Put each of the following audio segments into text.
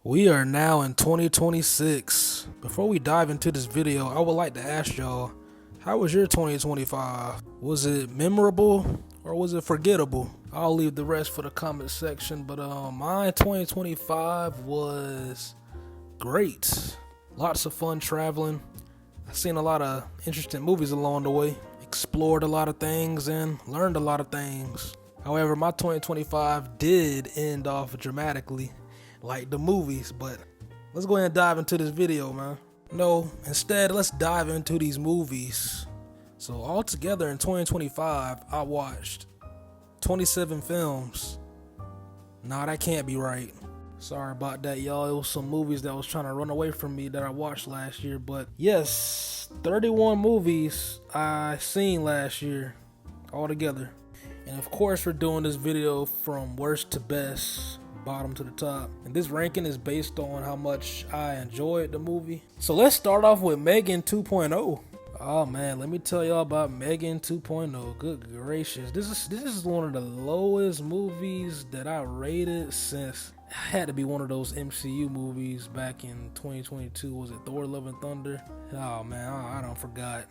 We are now in 2026. Before we dive into this video, I would like to ask y'all, how was your 2025? Was it memorable or was it forgettable? I'll leave the rest for the comment section, but my 2025 was great. Lots of fun traveling. I seen a lot of interesting movies along the way, explored a lot of things and learned a lot of things. However, my 2025 did end off dramatically like the movies, but let's go ahead and dive into this video, man. No, instead, let's dive into these movies. So altogether in 2025, I watched 27 films. Nah, that can't be right. Sorry about that, y'all. It was some movies that was trying to run away from me that I watched last year, but yes, 31 movies I seen last year altogether. And of course, we're doing this video from worst to best, bottom to the top, and this ranking is based on how much I enjoyed the movie. So let's start off with Megan 2.0. Oh man, let me tell y'all about Megan 2.0. Good gracious, this is one of the lowest movies that I rated since it had to be one of those MCU movies back in 2022. Was it Thor: Love and Thunder? Oh man, I don't forgot.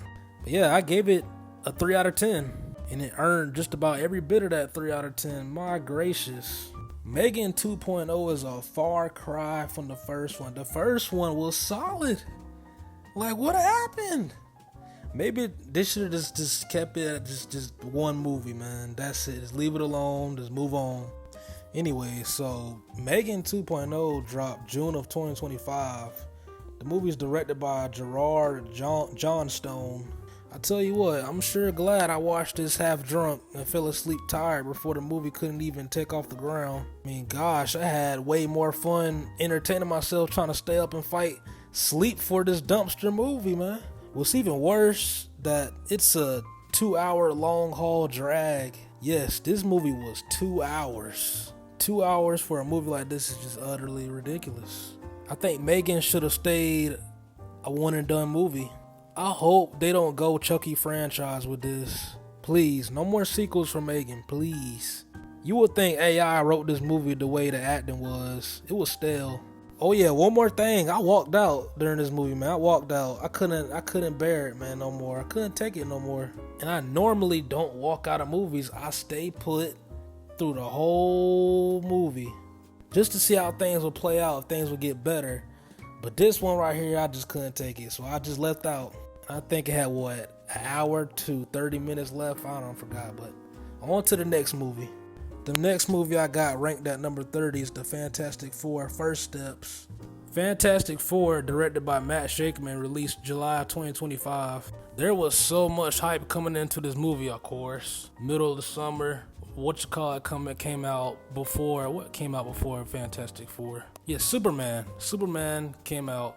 But yeah, I gave it a 3 out of 10, and it earned just about every bit of that 3 out of 10. My gracious. Megan 2.0 is a far cry from the first one. The first one was solid. Like, what happened? Maybe they should have just kept it at just one movie, man. That's it. Just leave it alone. Just move on. Anyway, so Megan 2.0 dropped June of 2025. The movie is directed by Gerard Johnstone. I tell you what, I'm sure glad I watched this half drunk and fell asleep tired before the movie couldn't even take off the ground. I mean, gosh, I had way more fun entertaining myself trying to stay up and fight sleep for this dumpster movie, man. What's even worse, that it's a 2-hour long haul drag. Yes, this movie was 2 hours. 2 hours for a movie like this is just utterly ridiculous. I think Megan should have stayed a one and done movie. I hope they don't go Chucky franchise with this. Please, no more sequels for Megan, please. You would think AI wrote this movie the way the acting was. It was stale. Oh yeah, one more thing. I walked out during this movie, man. I walked out. I couldn't bear it, man, no more. I couldn't take it no more. And I normally don't walk out of movies. I stay put through the whole movie just to see how things will play out, if things will get better. But this one right here, I just couldn't take it, so I just left out. I think it had, an hour to 30 minutes left? I don't forgot, but on to the next movie. The next movie I got ranked at number 30 is The Fantastic Four: First Steps. Fantastic Four, directed by Matt Shakman, released July 2025. There was so much hype coming into this movie, of course. Middle of the summer. What came out before Fantastic Four? Yeah, Superman. Superman came out,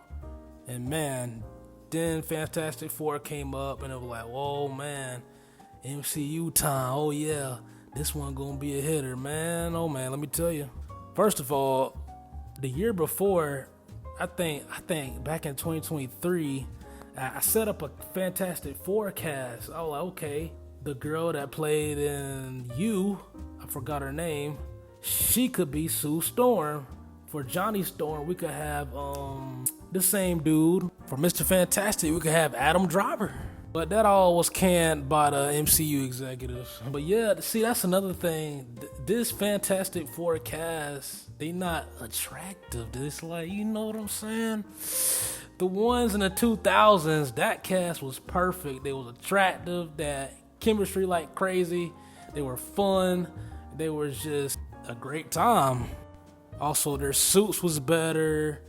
and man, then Fantastic Four came up, and it was like, whoa, man, MCU time. Oh yeah, this one gonna be a hitter, man. Oh man, let me tell you. First of all, the year before, I think back in 2023, I set up a Fantastic Four cast. I was like, okay, the girl that played in I forgot her name. She could be Sue Storm. For Johnny Storm, we could have the same dude. For Mr. Fantastic, we could have Adam Driver. But that all was canned by the MCU executives. But yeah, see, that's another thing. This Fantastic Four cast, they not attractive. It's like, you know what I'm saying? The ones in the 2000s, that cast was perfect. They was attractive, that chemistry like crazy. They were fun. They were just a great time. Also, their suits was better.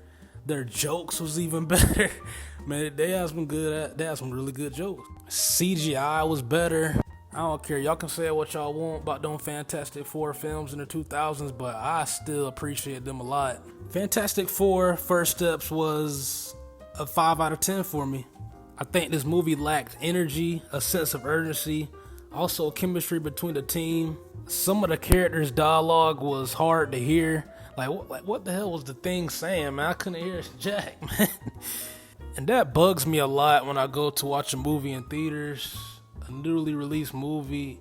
Their jokes was even better. Man, they had some really good jokes. CGI was better. I don't care. Y'all can say what y'all want about them Fantastic Four films in the 2000s, but I still appreciate them a lot. Fantastic Four: First Steps was a 5 out of 10 for me. I think this movie lacked energy, a sense of urgency, also chemistry between the team. Some of the characters' dialogue was hard to hear. Like what the hell was the thing saying, man? I couldn't hear Jack, man. And that bugs me a lot when I go to watch a movie in theaters, a newly released movie,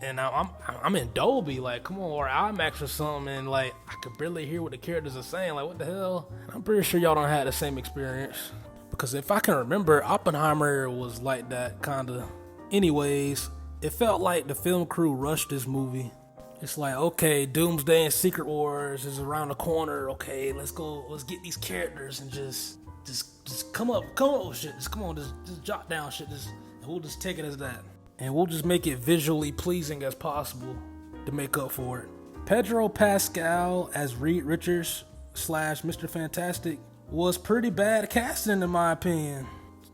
and I'm in Dolby, like, come on, or IMAX or something, and like I could barely hear what the characters are saying. Like, what the hell? I'm pretty sure y'all don't have the same experience, because if I can remember, Oppenheimer was like that kind of. Anyways, it felt like the film crew rushed this movie. It's like, okay, Doomsday and Secret Wars is around the corner. Okay, let's get these characters and just come up with shit. Just jot down shit. And we'll just take it as that. And we'll just make it visually pleasing as possible to make up for it. Pedro Pascal as Reed Richards / Mr. Fantastic was pretty bad casting in my opinion.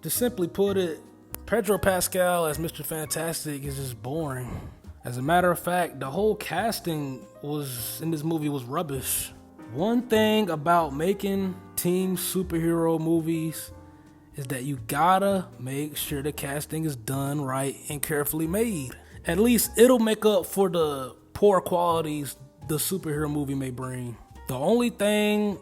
To simply put it, Pedro Pascal as Mr. Fantastic is just boring. As a matter of fact, the whole casting in this movie was rubbish. One thing about making team superhero movies is that you gotta make sure the casting is done right and carefully made. At least it'll make up for the poor qualities the superhero movie may bring. The only thing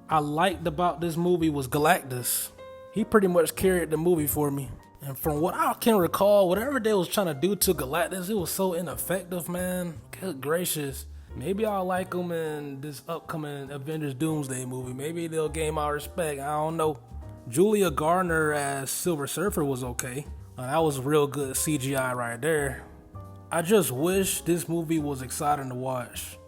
I liked about this movie was Galactus. He pretty much carried the movie for me. And from what I can recall, whatever they was trying to do to Galactus, it was so ineffective, man. Good gracious. Maybe I'll like him in this upcoming Avengers Doomsday movie. Maybe they'll gain my respect. I don't know. Julia Garner as Silver Surfer was okay. That was real good CGI right there. I just wish this movie was exciting to watch.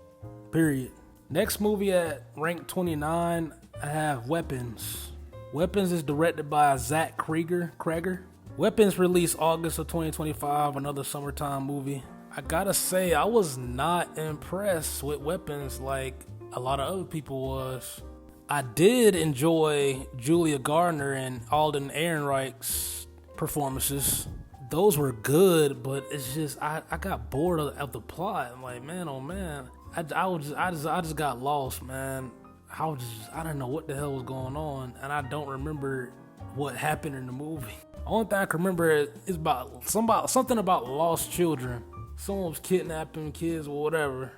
Period. Next movie at rank 29, I have Weapons. Weapons is directed by Zach Cregger. Weapons released August of 2025, another summertime movie. I gotta say, I was not impressed with Weapons like a lot of other people was. I did enjoy Julia Garner and Alden Ehrenreich's performances. Those were good, but it's just I got bored of the plot. I'm like, man, oh man, I just got lost, man. I didn't know what the hell was going on, and I don't remember what happened in the movie. Only thing I can remember is about something about lost children. Someone was kidnapping kids or whatever.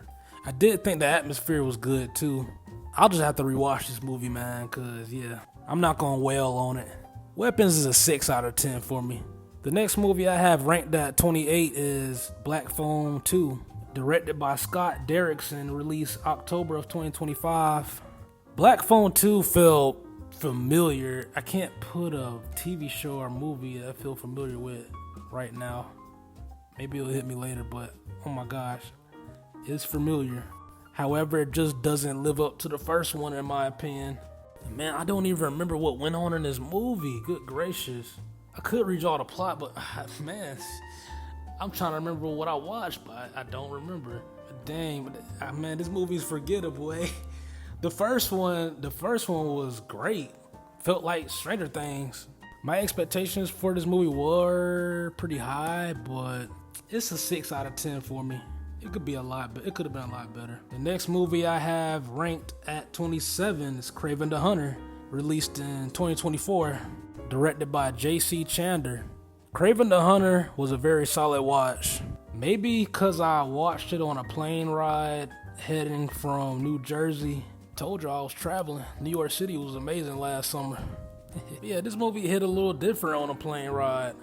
I did think the atmosphere was good too. I'll just have to rewatch this movie, man, cause yeah, I'm not gonna wail on it. Weapons is a 6 out of 10 for me. The next movie I have ranked at 28 is Black Phone 2, directed by Scott Derrickson, released October of 2025. Black Phone 2 felt familiar. I can't put a TV show or movie that I feel familiar with right now. Maybe it'll hit me later, but oh my gosh, it's familiar. However, it just doesn't live up to the first one in my opinion. And man, I don't even remember what went on in this movie. Good gracious. I could read y'all the plot, but man, I'm trying to remember what I watched, but I don't remember. Dang, man, this movie's forgettable, eh? The first one was great. Felt like Stranger Things. My expectations for this movie were pretty high, but it's a 6 out of 10 for me. It could have been a lot better. The next movie I have ranked at 27 is Kraven the Hunter, released in 2024, directed by J.C. Chandor. Kraven the Hunter was a very solid watch. Maybe because I watched it on a plane ride heading from New Jersey. Told you I was traveling. New York City was amazing last summer. Yeah, this movie hit a little different on a plane ride.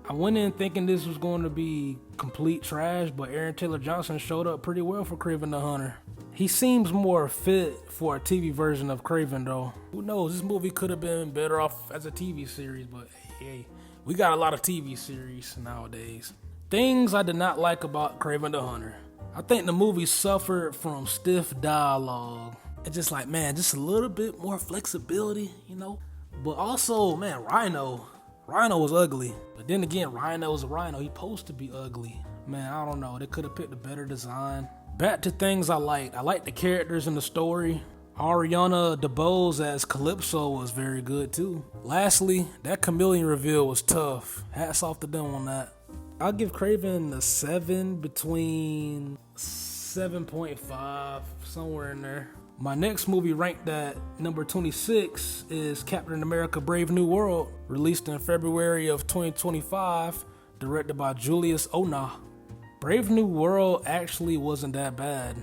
I went in thinking this was going to be complete trash, but Aaron Taylor Johnson showed up pretty well for Kraven the Hunter. He seems more fit for a TV version of Kraven though. Who knows, this movie could have been better off as a TV series, but hey, we got a lot of TV series nowadays. Things I did not like about Kraven the Hunter. I think the movie suffered from stiff dialogue. It's just like, man, just a little bit more flexibility, you know? But also, man, Rhino was ugly. But then again, Rhino's a Rhino. He's supposed to be ugly. Man, I don't know. They could have picked a better design. Back to things I liked. I liked the characters in the story. Ariana DeBose as Calypso was very good too. Lastly, that chameleon reveal was tough. Hats off to them on that. I'll give Kraven a 7, between 7.5, somewhere in there. My next movie ranked at number 26 is Captain America Brave New World, released in February of 2025, directed by Julius Onah. Brave New World actually wasn't that bad.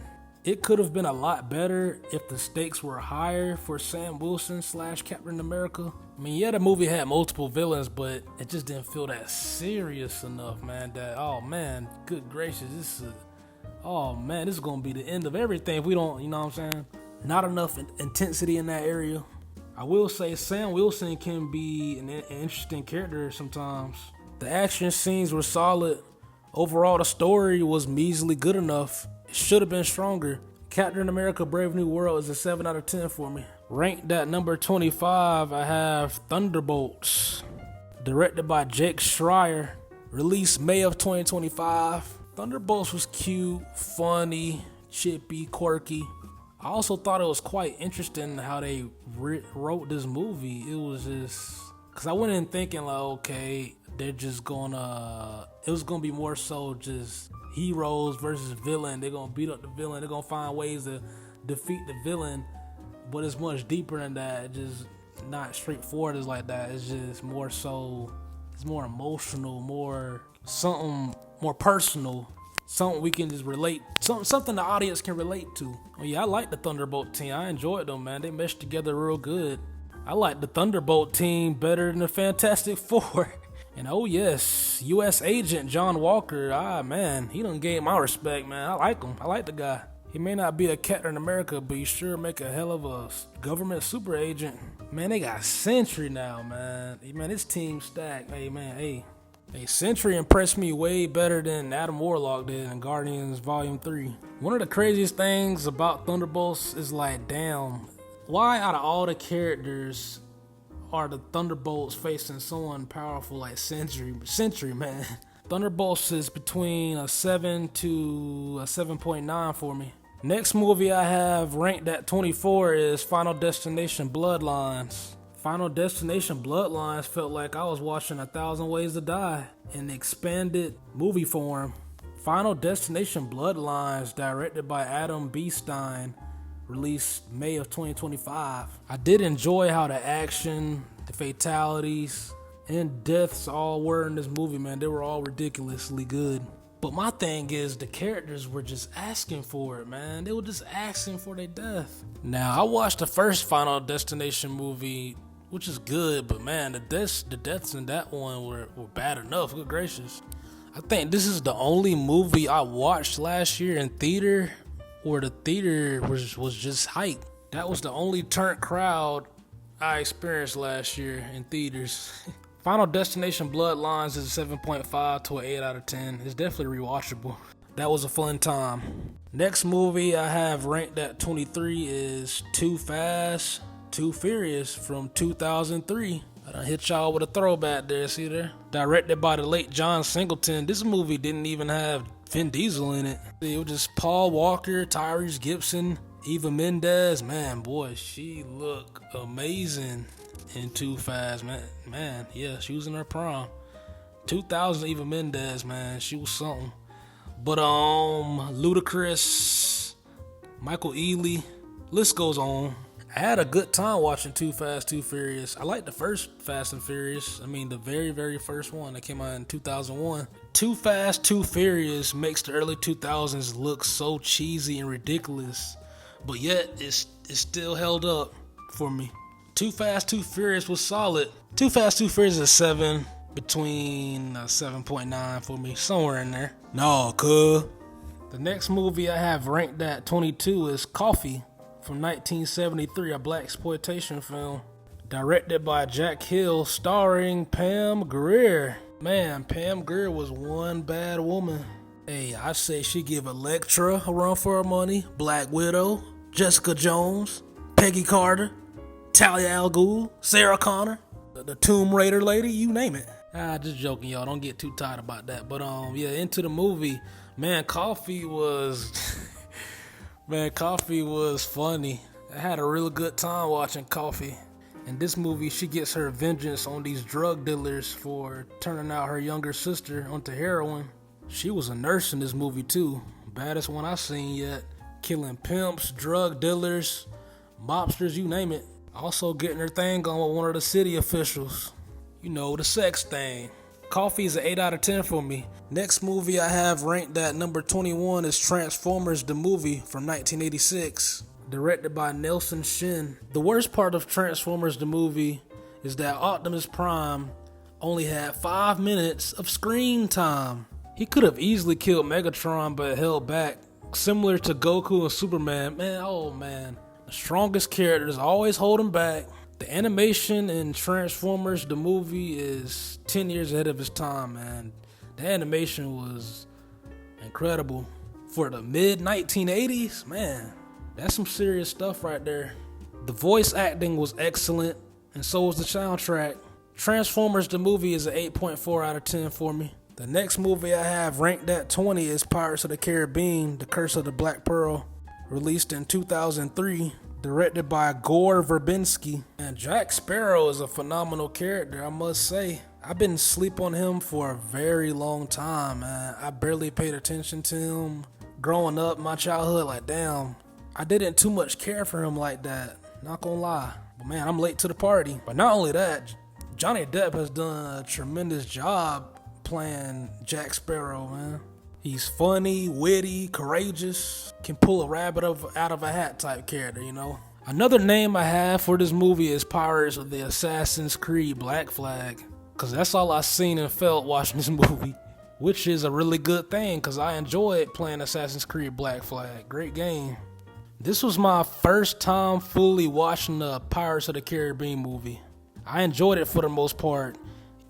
It could have been a lot better if the stakes were higher for Sam Wilson / Captain America. I mean, yeah, the movie had multiple villains, but it just didn't feel that serious enough, man. That, oh man, good gracious, this is gonna be the end of everything if we don't, you know what I'm saying? Not enough intensity in that area. I will say Sam Wilson can be an interesting character sometimes. The action scenes were solid. Overall, the story was measly good enough. It should have been stronger. Captain America Brave New World is a 7 out of 10 for me. Ranked at number 25, I have Thunderbolts. Directed by Jake Schreier. Released May of 2025. Thunderbolts was cute, funny, chippy, quirky. I also thought it was quite interesting how they wrote this movie. It was just... Because I went in thinking like, okay, they're just gonna... It was gonna be more so just heroes versus villain. They're gonna beat up the villain. They're gonna find ways to defeat the villain. But it's much deeper than that. It's just not straightforward as like that. It's just more so... It's more emotional, more... Something more personal. Something we can just relate, something the audience can relate to. Oh yeah, I like the Thunderbolt team. I enjoyed them, man. They meshed together real good. I like the Thunderbolt team better than the Fantastic Four. And oh yes, U.S. Agent John Walker. Man, he done gained my respect, man. I like him. I like the guy. He may not be a Captain America, but he sure make a hell of a government super agent. Man, they got Sentry now, man. Hey, man, this team stacked. Hey, Sentry impressed me way better than Adam Warlock did in Guardians Volume 3. One of the craziest things about Thunderbolts is like, damn, why out of all the characters are the Thunderbolts facing someone powerful like Sentry, man? Thunderbolts is between a 7 to a 7.9 for me. Next movie I have ranked at 24 is Final Destination Bloodlines. Final Destination Bloodlines felt like I was watching 1,000 Ways to Die in expanded movie form. Final Destination Bloodlines, directed by Adam B. Stein, released May of 2025. I did enjoy how the action, the fatalities, and deaths all were in this movie, man. They were all ridiculously good. But my thing is, the characters were just asking for it, man. They were just asking for their death. Now, I watched the first Final Destination movie, which is good, but man, the deaths in that one were bad enough. Good gracious. I think this is the only movie I watched last year in theater where the theater was just hype. That was the only turnt crowd I experienced last year in theaters. Final Destination Bloodlines is a 7.5 to an 8 out of 10. It's definitely rewatchable. That was a fun time. Next movie I have ranked at 23 is Too Fast, Too Furious from 2003. I done hit y'all with a throwback there, see there? Directed by the late John Singleton. This movie didn't even have Vin Diesel in it. It was just Paul Walker, Tyrese Gibson, Eva Mendes. Man, boy, she looked amazing in Too Fast, man. Yeah, she was in her prime. 2000 Eva Mendes, man, she was something. But Ludacris, Michael Ealy, list goes on. I had a good time watching Too Fast, Too Furious. I liked the first Fast and Furious. I mean, the very, very first one that came out in 2001. Too Fast, Too Furious makes the early 2000s look so cheesy and ridiculous, but yet it's still held up for me. Too Fast, Too Furious was solid. Too Fast, Too Furious is a 7, between a 7.9 for me, somewhere in there. No, cuh. The next movie I have ranked at 22 is Coffee from 1973, a blaxploitation film. Directed by Jack Hill, starring Pam Grier. Man, Pam Grier was one bad woman. Hey, I say she give Elektra a run for her money, Black Widow, Jessica Jones, Peggy Carter, Talia al Ghul, Sarah Connor, the Tomb Raider lady, you name it. Just joking, y'all. Don't get too tired about that. But yeah, into the movie. Man, Coffee was Coffee was funny. I had a really good time watching Coffee. In this movie, she gets her vengeance on these drug dealers for turning out her younger sister onto heroin. She was a nurse in this movie too. Baddest one I've seen yet. Killing pimps, drug dealers, mobsters, you name it. Also getting her thing on with one of the city officials. You know, the sex thing. Coffee is an 8 out of 10 for me. Next movie I have ranked at number 21 is Transformers the movie from 1986, directed by Nelson Shin. The worst part of Transformers the movie is that Optimus Prime only had 5 minutes of screen time. He could have easily killed Megatron but held back. Similar to Goku and Superman, man. The strongest characters always hold him back. The animation in Transformers the movie is 10 years ahead of its time, man. The animation was incredible. For the mid-1980s, man, that's some serious stuff right there. The voice acting was excellent, and so was the soundtrack. Transformers the movie is an 8.4 out of 10 for me. The next movie I have ranked at 20 is Pirates of the Caribbean, The Curse of the Black Pearl, released in 2003. Directed by Gore Verbinski. And Jack Sparrow is a phenomenal character, I must say. I've been asleep on him for a very long time, man. I barely paid attention to him. Growing up, my childhood, like damn, I didn't too much care for him like that. Not gonna lie. But man, I'm late to the party. But not only that, Johnny Depp has done a tremendous job playing Jack Sparrow, man. He's funny, witty, courageous, can pull a rabbit out of a hat type character, you know. Another name I have for this movie is Pirates of the Assassin's Creed Black Flag, because that's all I seen and felt watching this movie, which is a really good thing because I enjoyed playing Assassin's Creed Black Flag. Great game. This was my first time fully watching the Pirates of the Caribbean movie. I enjoyed it for the most part,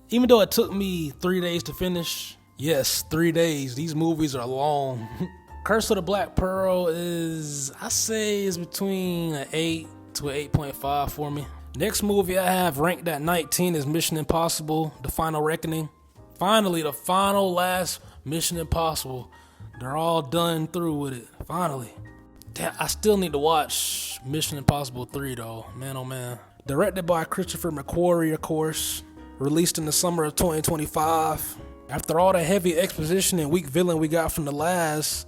even though it took me 3 days to finish. Yes, 3 days. These movies are long. Curse of the Black Pearl is between an 8 to an 8.5 for me. Next movie I have ranked at 19 is Mission Impossible, The Final Reckoning. Finally, the last Mission Impossible. They're all done through with it. Finally. Damn, I still need to watch Mission Impossible 3 though. Man, oh man. Directed by Christopher McQuarrie, of course. Released in the summer of 2025. After all the heavy exposition and weak villain we got from the last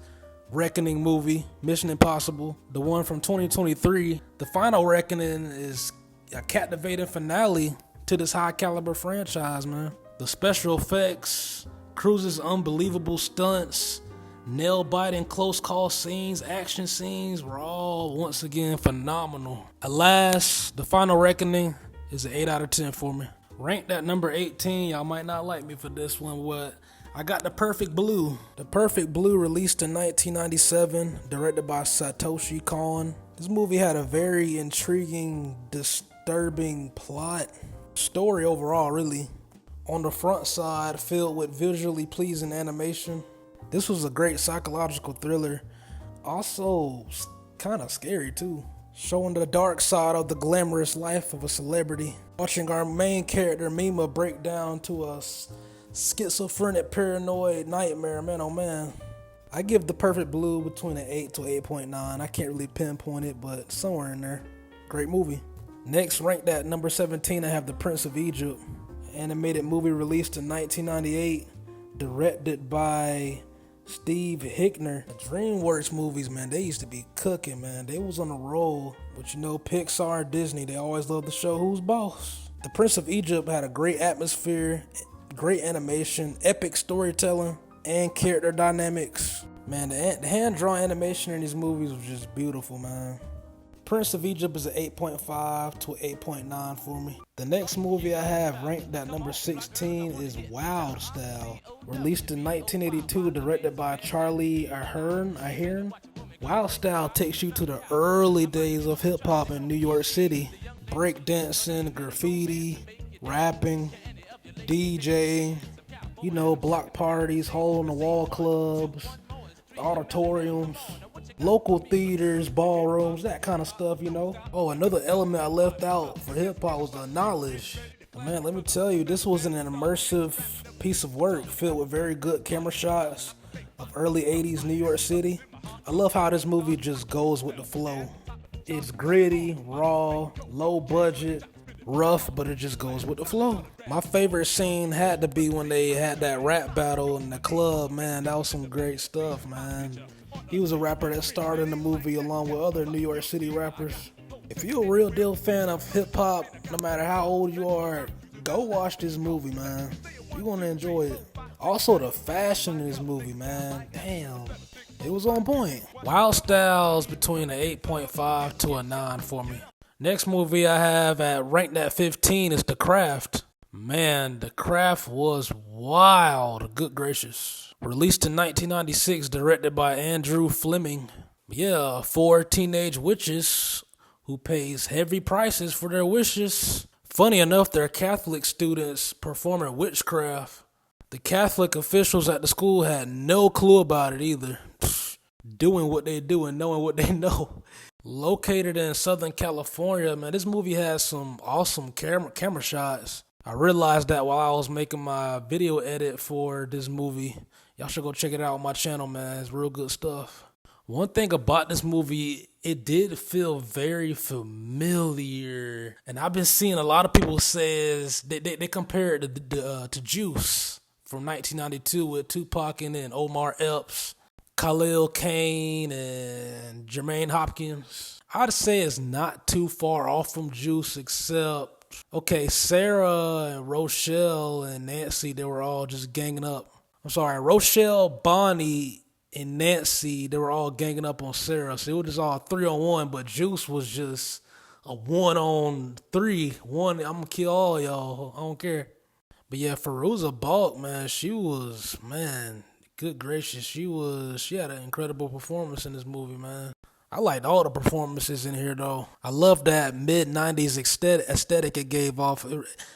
Reckoning movie, Mission Impossible, the one from 2023, The Final Reckoning is a captivating finale to this high caliber franchise, man. The special effects, Cruise's unbelievable stunts, nail-biting close call scenes, action scenes were all once again phenomenal. Alas, The Final Reckoning is an 8 out of 10 for me. Ranked at number 18, y'all might not like me for this one, but I got The Perfect Blue. The Perfect Blue released in 1997, directed by Satoshi Kon. This movie had a very intriguing, disturbing plot. Story overall, really. On the front side, filled with visually pleasing animation. This was a great psychological thriller. Also, kind of scary too. Showing the dark side of the glamorous life of a celebrity. Watching our main character Mima break down to a schizophrenic paranoid nightmare, man, oh man. I give The Perfect Blue between an 8 to 8.9. I can't really pinpoint it, but somewhere in there. Great movie. Next, ranked at number 17, I have The Prince of Egypt. Animated movie released in 1998. Directed by Steve Hickner. The DreamWorks movies, man, they used to be cooking, man. They was on a roll. But you know, Pixar, Disney, they always love to show who's boss. The Prince of Egypt had a great atmosphere, great animation, epic storytelling, and character dynamics. Man, the hand-drawn animation in these movies was just beautiful, man. Prince of Egypt is an 8.5 to 8.9 for me. The next movie I have ranked at number 16 is Wild Style. Released in 1982, directed by Charlie Ahern. Wild Style takes you to the early days of hip-hop in New York City. Breakdancing, graffiti, rapping, DJing, you know, block parties, hole-in-the-wall clubs, auditoriums, local theaters, ballrooms, that kind of stuff, you know. Oh, another element I left out for hip-hop was the knowledge. Man, let me tell you, this was an immersive piece of work filled with very good camera shots of early 80s New York City. I love how this movie just goes with the flow. It's gritty, raw, low budget, rough, but it just goes with the flow. My favorite scene had to be when they had that rap battle in the club, man. That was some great stuff, man. He was a rapper that starred in the movie along with other New York City rappers. If you're a real deal fan of hip hop, no matter how old you are, go watch this movie, man. You're gonna enjoy it. Also, the fashion in this movie, man, damn, it was on point. Wild Styles between an 8.5 to a 9 for me. Next movie I have at ranked at 15 is The Craft. Man, The Craft was wild. Good gracious. Released in 1996, directed by Andrew Fleming. Yeah, 4 teenage witches who pays heavy prices for their wishes. Funny enough, they're Catholic students performing witchcraft. The Catholic officials at the school had no clue about it either. Doing what they do and knowing what they know. Located in Southern California, man, this movie has some awesome camera shots. I realized that while I was making my video edit for this movie. Y'all should go check it out on my channel, man. It's real good stuff. One thing about this movie, it did feel very familiar. And I've been seeing a lot of people says they compare it to Juice from 1992 with Tupac and Omar Epps, Khalil Kain, and Jermaine Hopkins. I'd say it's not too far off from Juice, except, okay, Sarah and Rochelle and Nancy, they were all just ganging up. I'm sorry, Rochelle, Bonnie, and Nancy, they were all ganging up on Sarah. So it was just all 3-on-1, but Juice was just a 1-on-3. I'm gonna kill all y'all. I don't care. But yeah, Fairuza Balk, man, she was, man, good gracious. She had an incredible performance in this movie, man. I liked all the performances in here, though. I love that mid-90s aesthetic it gave off.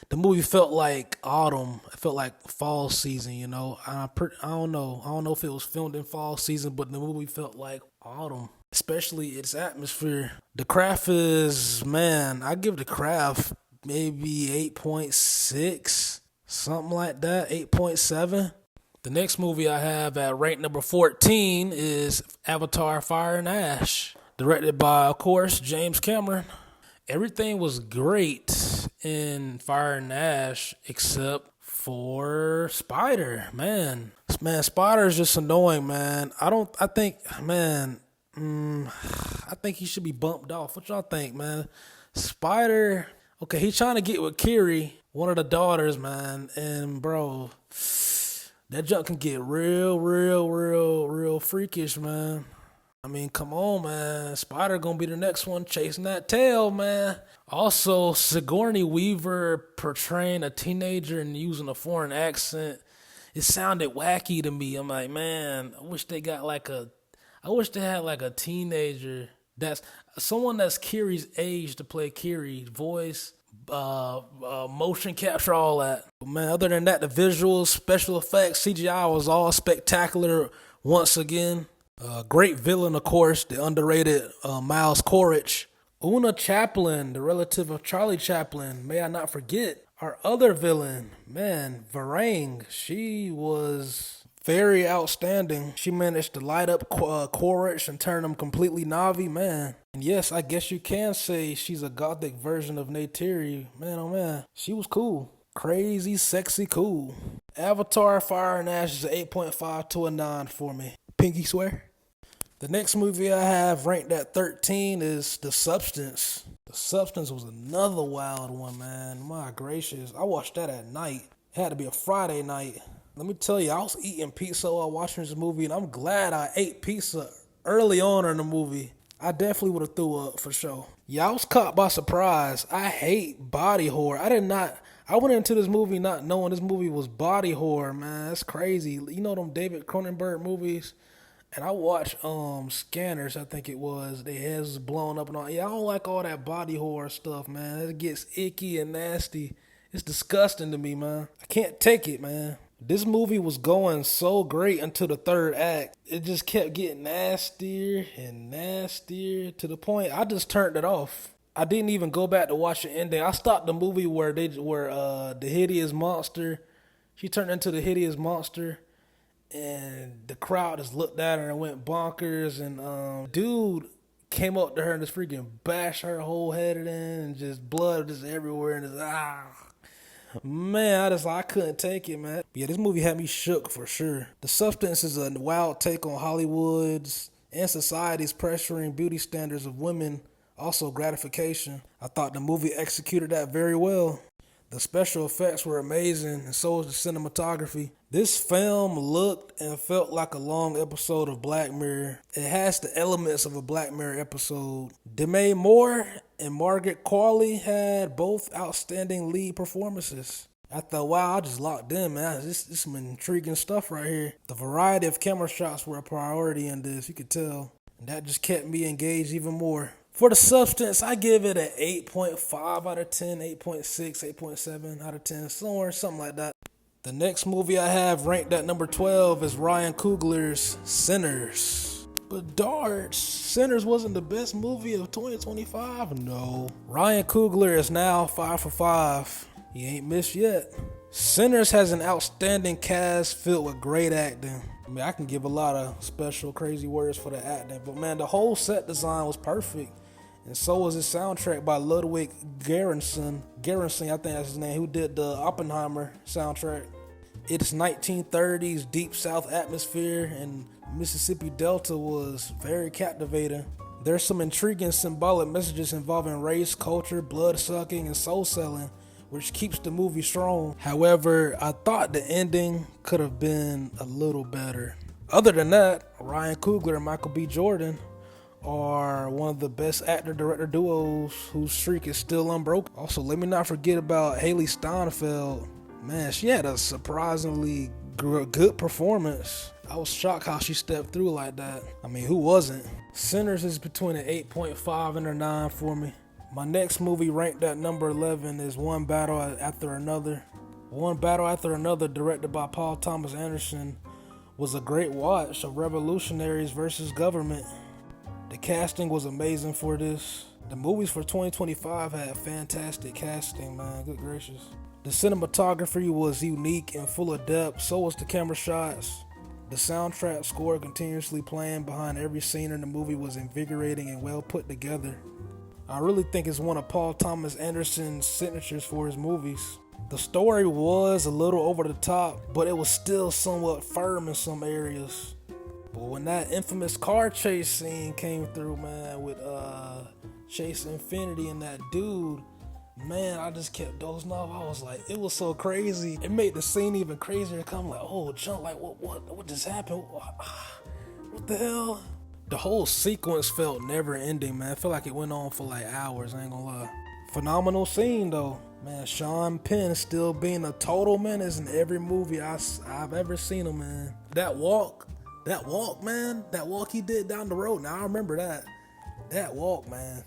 The movie felt like autumn. It felt like fall season, you know. I don't know. I don't know if it was filmed in fall season, but the movie felt like autumn, especially its atmosphere. The Craft is, man, I give The Craft maybe 8.6, something like that, 8.7. The next movie I have at rank number 14 is Avatar: Fire and Ash, directed by, of course, James Cameron. Everything was great in Fire and Ash except for Spider. Man, Spider is just annoying, man. I think he should be bumped off. What y'all think, man? Spider, okay, he's trying to get with Kiri, one of the daughters, man, and bro, that junk can get real freakish, man. I mean, come on, man. Spider gonna be the next one chasing that tail, man. Also, Sigourney Weaver portraying a teenager and using a foreign accent, it sounded wacky to me. I'm like, man, I wish they had like a teenager that's someone that's Kiri's age to play Kiri's voice. Motion capture, all that. But man, other than that, the visuals, special effects, CGI was all spectacular once again. Great villain, of course, the underrated Miles Quaritch. Una Chaplin, the relative of Charlie Chaplin, may I not forget. Our other villain, man, Varang, she was very outstanding. She managed to light up Quaritch and turn him completely Na'vi, man. And yes, I guess you can say she's a gothic version of Neytiri. Man, oh man, she was cool. Crazy, sexy, cool. Avatar: Fire and Ash is an 8.5 to a 9 for me. Pinky swear. The next movie I have ranked at 13 is The Substance. The Substance was another wild one, man. My gracious. I watched that at night. It had to be a Friday night. Let me tell you, I was eating pizza while watching this movie, and I'm glad I ate pizza early on in the movie. I definitely would have threw up for sure. Yeah, I was caught by surprise. I hate body horror. I went into this movie not knowing this movie was body horror, man. That's crazy. You know them David Cronenberg movies? And I watched Scanners, I think it was. Their heads was blown up and all. Yeah, I don't like all that body horror stuff, man. It gets icky and nasty. It's disgusting to me, man. I can't take it, man. This movie was going so great until the third act. It just kept getting nastier and nastier to the point I just turned it off. I didn't even go back to watch the ending. I stopped the movie where the hideous monster, she turned into the hideous monster, and the crowd just looked at her and went bonkers. And dude came up to her and just freaking bashed her whole head in, and just blood just everywhere, and just man, I couldn't take it, man. Yeah, this movie had me shook for sure. The Substance is a wild take on Hollywood's and society's pressuring beauty standards of women, also gratification. I thought the movie executed that very well. The special effects were amazing, and so was the cinematography. This film looked and felt like a long episode of Black Mirror. It has the elements of a Black Mirror episode. Demi Moore and Margaret Qualley had both outstanding lead performances. After a while, I just locked in, man. This is some intriguing stuff right here. The variety of camera shots were a priority in this, you could tell. And that just kept me engaged even more. For the substance, I give it an 8.5 out of 10, 8.6, 8.7 out of 10, something like that. The next movie I have ranked at number 12 is Ryan Coogler's Sinners. But darts, Sinners wasn't the best movie of 2025? No. Ryan Coogler is now 5 for 5. He ain't missed yet. Sinners has an outstanding cast filled with great acting. I mean, I can give a lot of special, crazy words for the acting, but man, the whole set design was perfect. And so was his soundtrack by Ludwig Göransson. Göransson, I think that's his name, who did the Oppenheimer soundtrack. Its 1930s Deep South atmosphere and Mississippi Delta was very captivating. There's some intriguing symbolic messages involving race, culture, blood sucking, and soul selling, which keeps the movie strong. However, I thought the ending could have been a little better. Other than that, Ryan Coogler and Michael B. Jordan are one of the best actor-director duos whose streak is still unbroken. Also, let me not forget about Haley Steinfeld. Man, she had a surprisingly good performance. I was shocked how she stepped through like that. I mean, who wasn't? Sinners is between an 8.5 and a 9 for me. My next movie ranked at number 11 is One Battle After Another. One Battle After Another, directed by Paul Thomas Anderson, was a great watch of revolutionaries versus government. The casting was amazing for this. The movies for 2025 had fantastic casting, man. Good gracious. The cinematography was unique and full of depth, so was the camera shots. The soundtrack score continuously playing behind every scene in the movie was invigorating and well put together. I really think it's one of Paul Thomas Anderson's signatures for his movies. The story was a little over the top, but it was still somewhat firm in some areas. But when that infamous car chase scene came through, man, with Chase Infinity and that dude, man, I just kept dozing off. I was like, it was so crazy. It made the scene even crazier. Come like, oh, jump, like what just happened? What the hell? The whole sequence felt never ending, man. I felt like it went on for like hours, I ain't gonna lie. Phenomenal scene though. Man, Sean Penn still being a total menace in every movie I've ever seen him, man. That walk, man. That walk he did down the road. Now I remember that. That walk, man.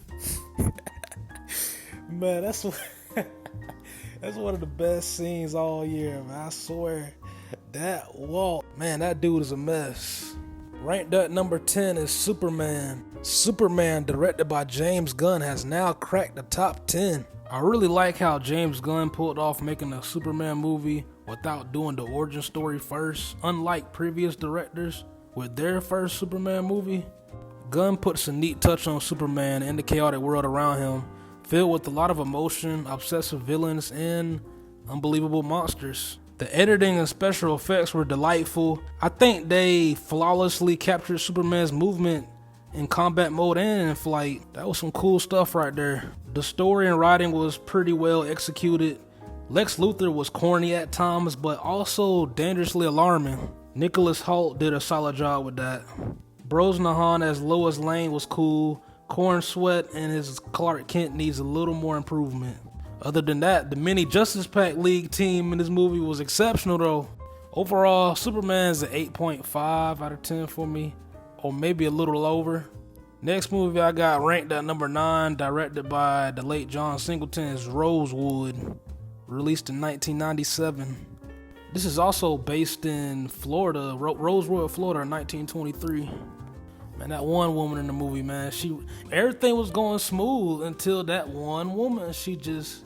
Man, that's one of the best scenes all year, man. I swear. That walk, man, that dude is a mess. Ranked at number 10 is Superman. Superman, directed by James Gunn, has now cracked the top 10. I really like how James Gunn pulled off making a Superman movie without doing the origin story first. Unlike previous directors with their first Superman movie, Gunn puts a neat touch on Superman and the chaotic world around him, filled with a lot of emotion, obsessive villains, and unbelievable monsters. The editing and special effects were delightful. I think they flawlessly captured Superman's movement in combat mode and in flight. That was some cool stuff right there. The story and writing was pretty well executed. Lex Luthor was corny at times, but also dangerously alarming. Nicholas Hoult did a solid job with that. Brosnahan as Lois Lane was cool. Corn Sweat and his Clark Kent needs a little more improvement. Other than that, the mini Justice Pack League team in this movie was exceptional though. Overall, Superman's an 8.5 out of 10 for me, or maybe a little over. Next movie I got ranked at number 9, directed by the late John Singleton, is Rosewood, released in 1997. This is also based in Florida, Rosewood, Florida, 1923. Man, that one woman in the movie, man, everything was going smooth until that one woman. She just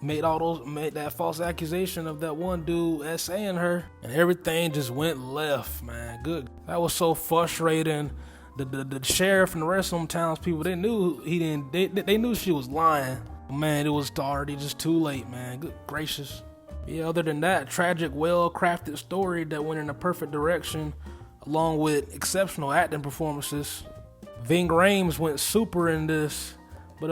made that false accusation of that one dude essaying her, and everything just went left, man. Good. That was so frustrating. The sheriff and the rest of them townspeople, they knew they knew she was lying. But man, it was already just too late, man. Good gracious. Yeah, other than that, tragic, well-crafted story that went in a perfect direction, along with exceptional acting performances. Ving Rhames went super in this, but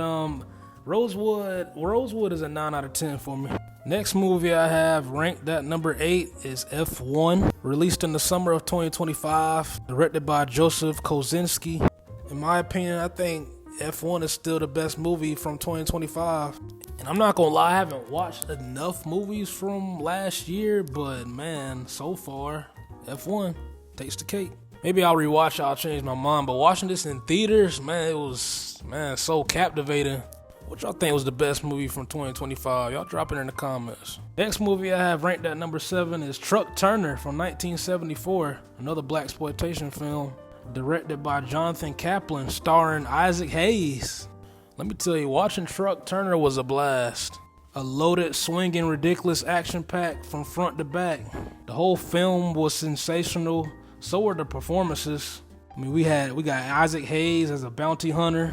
Rosewood is a 9 out of 10 for me. Next movie I have ranked at number 8 is F1, released in the summer of 2025, directed by Joseph Kosinski. In my opinion, I think F1 is still the best movie from 2025. And I'm not gonna lie, I haven't watched enough movies from last year, but man, so far, F1 takes the cake. Maybe I'll rewatch it, I'll change my mind, but watching this in theaters, man, it was, so captivating. What y'all think was the best movie from 2025? Y'all drop it in the comments. Next movie I have ranked at number 7 is Truck Turner from 1974, another blaxploitation film, directed by Jonathan Kaplan, starring Isaac Hayes. Let me tell you, watching Truck Turner was a blast. A loaded, swinging, ridiculous action pack from front to back. The whole film was sensational. So were the performances. I mean, we got Isaac Hayes as a bounty hunter.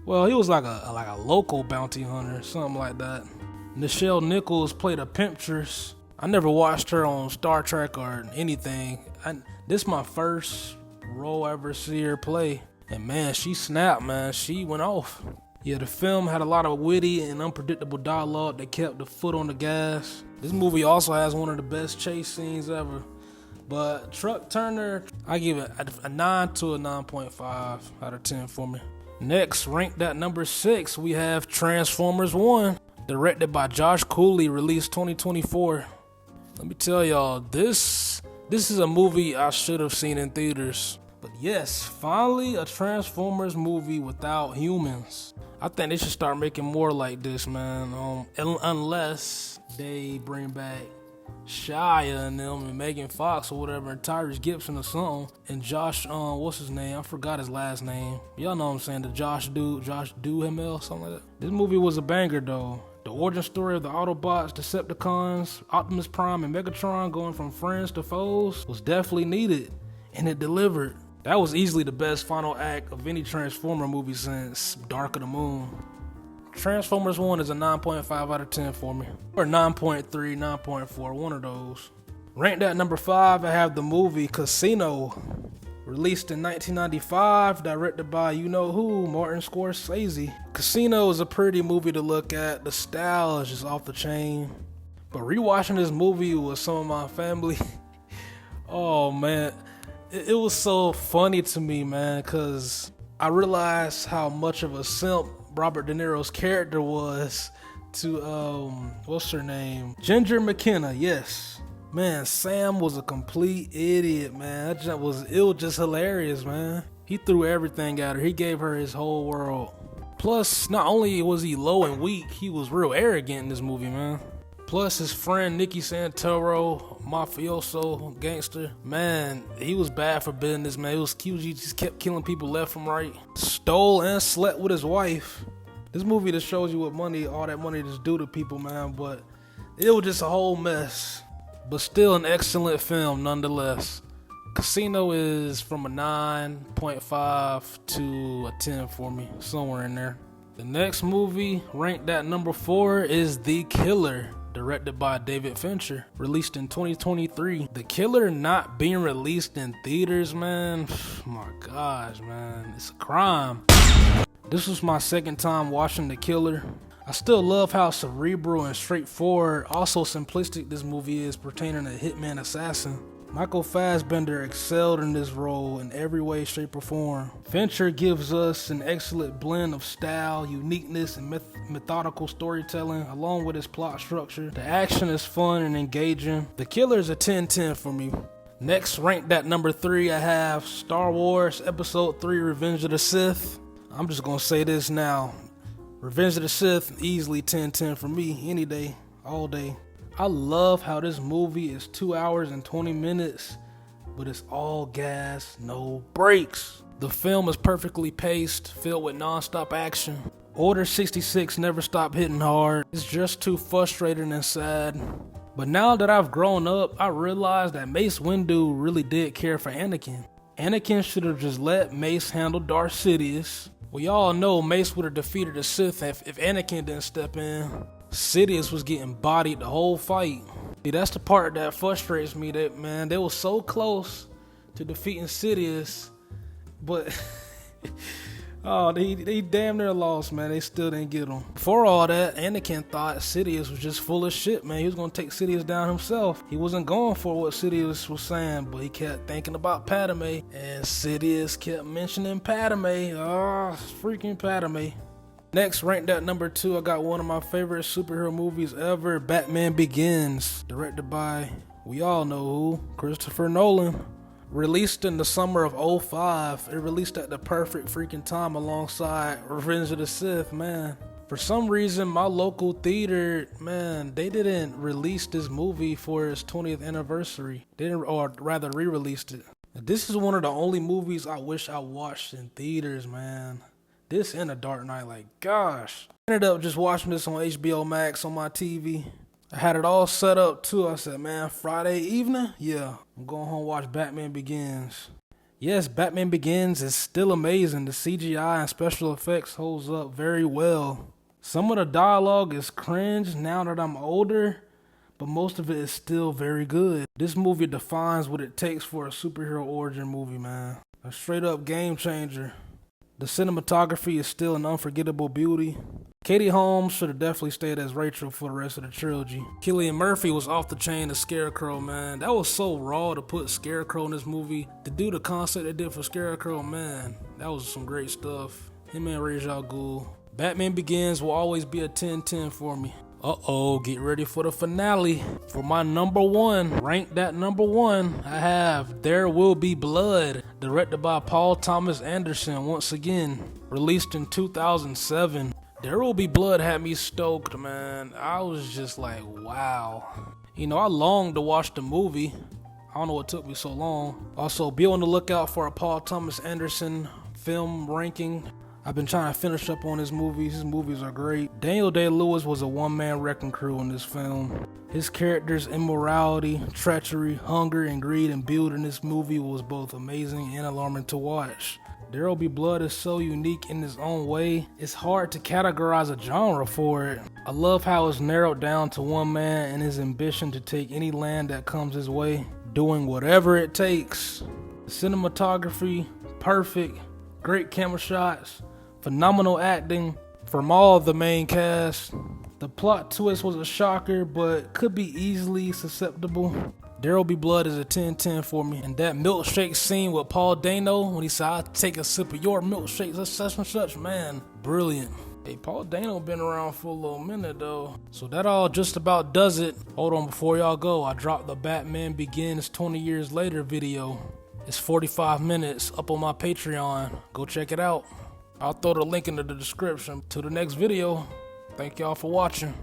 Well, he was like a local bounty hunter, something like that. Nichelle Nichols played a pimptress. I never watched her on Star Trek or anything. This is my first role I ever see her play. And man, she snapped, man. She went off. Yeah, the film had a lot of witty and unpredictable dialogue that kept the foot on the gas. This movie also has one of the best chase scenes ever. But Truck Turner, I give it a 9 to a 9.5 out of 10 for me. Next, ranked at number 6, we have Transformers 1, directed by Josh Cooley, released 2024. Let me tell y'all, this is a movie I should have seen in theaters. But yes, finally a Transformers movie without humans. I think they should start making more like this, man. Unless they bring back Shia and them and Megan Fox or whatever, and Tyrese Gibson or something, and Josh, what's his name? I forgot his last name. Y'all know what I'm saying, the Josh Duhamel, something like that. This movie was a banger though. The origin story of the Autobots, Decepticons, Optimus Prime, and Megatron going from friends to foes was definitely needed, and it delivered. That was easily the best final act of any Transformer movie since Dark of the Moon. Transformers 1 is a 9.5 out of 10 for me. Or 9.3, 9.4, one of those. Ranked at number 5, I have the movie Casino. Released in 1995, directed by you-know-who, Martin Scorsese. Casino is a pretty movie to look at. The style is just off the chain. But rewatching this movie with some of my family, oh man, it was so funny to me, man, because I realized how much of a simp Robert De Niro's character was to, what's her name? Ginger McKenna, yes. Man, Sam was a complete idiot, man. It was just hilarious, man. He threw everything at her. He gave her his whole world. Plus, not only was he low and weak, he was real arrogant in this movie, man. Plus, his friend Nicky Santoro, mafioso, gangster, man, he was bad for business, man. He just kept killing people left and right. Stole and slept with his wife. This movie just shows you what all that money just do to people, man, but it was just a whole mess. But still an excellent film nonetheless. Casino is from a 9.5 to a 10 for me, somewhere in there. The next movie, ranked at number 4, is The Killer, directed by David Fincher, released in 2023. The Killer not being released in theaters, man, my gosh, man, it's a crime. This was my second time watching The Killer. I still love how cerebral and straightforward, also simplistic this movie is pertaining to Hitman Assassin. Michael Fassbender excelled in this role in every way, shape, or form. Fincher gives us an excellent blend of style, uniqueness, and methodical storytelling, along with his plot structure. The action is fun and engaging. The Killer is a 10-10 for me. Next, ranked at number 3, I have Star Wars Episode 3 Revenge of the Sith. I'm just gonna say this now. Revenge of the Sith, easily 10-10 for me, any day, all day. I love how this movie is 2 hours and 20 minutes, but it's all gas, no brakes. The film is perfectly paced, filled with non-stop action. Order 66 never stopped hitting hard. It's just too frustrating and sad. But now that I've grown up, I realize that Mace Windu really did care for Anakin. Anakin should have just let Mace handle Darth Sidious. We all know Mace would have defeated the Sith if Anakin didn't step in. Sidious was getting bodied the whole fight. See, that's the part that frustrates me, that man, they were so close to defeating Sidious, but Oh, they damn near lost, man. They still didn't get him. Before all that, Anakin thought Sidious was just full of shit, man. He was gonna take Sidious down himself. He wasn't going for what Sidious was saying, but he kept thinking about Padme, and Sidious kept mentioning Padme. Oh, freaking Padme. Next, ranked at number 2, I got one of my favorite superhero movies ever, Batman Begins, directed by, we all know who, Christopher Nolan. Released in the summer of 2005, it released at the perfect freaking time alongside Revenge of the Sith, man. For some reason, my local theater, man, they didn't release this movie for its 20th anniversary. They didn't, or rather re-released it. This is one of the only movies I wish I watched in theaters, man. This and The Dark Knight, like, gosh. I ended up just watching this on HBO Max on my TV. I had it all set up too. I said, man, Friday evening? Yeah, I'm going home and watch Batman Begins. Yes, Batman Begins is still amazing. The CGI and special effects holds up very well. Some of the dialogue is cringe now that I'm older, but most of it is still very good. This movie defines what it takes for a superhero origin movie, man. A straight up game changer. The cinematography is still an unforgettable beauty. Katie Holmes should have definitely stayed as Rachel for the rest of the trilogy. Cillian Murphy was off the chain as Scarecrow, man. That was so raw to put Scarecrow in this movie. To do the concept they did for Scarecrow, man, that was some great stuff. Him and Ra's al Ghul. Batman Begins will always be a 10-10 for me. Uh-oh, get ready for the finale. For my number 1, ranked at number 1, I have There Will Be Blood, directed by Paul Thomas Anderson once again. Released in 2007. There Will Be Blood had me stoked, man. I was just like, wow. You know, I longed to watch the movie. I don't know what took me so long. Also, be on the lookout for a Paul Thomas Anderson film ranking. I've been trying to finish up on his movies. His movies are great. Daniel Day-Lewis was a one-man wrecking crew in this film. His character's immorality, treachery, hunger, and greed imbued in this movie was both amazing and alarming to watch. There Will Be Blood is so unique in its own way, it's hard to categorize a genre for it. I love how it's narrowed down to one man and his ambition to take any land that comes his way, doing whatever it takes. The cinematography, perfect, great camera shots, phenomenal acting from all of the main cast. The plot twist was a shocker, but could be easily susceptible. There Will Be Blood is a 10-10 for me. And that milkshake scene with Paul Dano, when he said, I'll take a sip of your milkshake, such and such, man, brilliant. Hey, Paul Dano been around for a little minute though. So that all just about does it. Hold on, before y'all go, I dropped the Batman Begins 20 Years Later video. It's 45 minutes up on my Patreon. Go check it out. I'll throw the link in the description to the next video. Thank y'all for watching.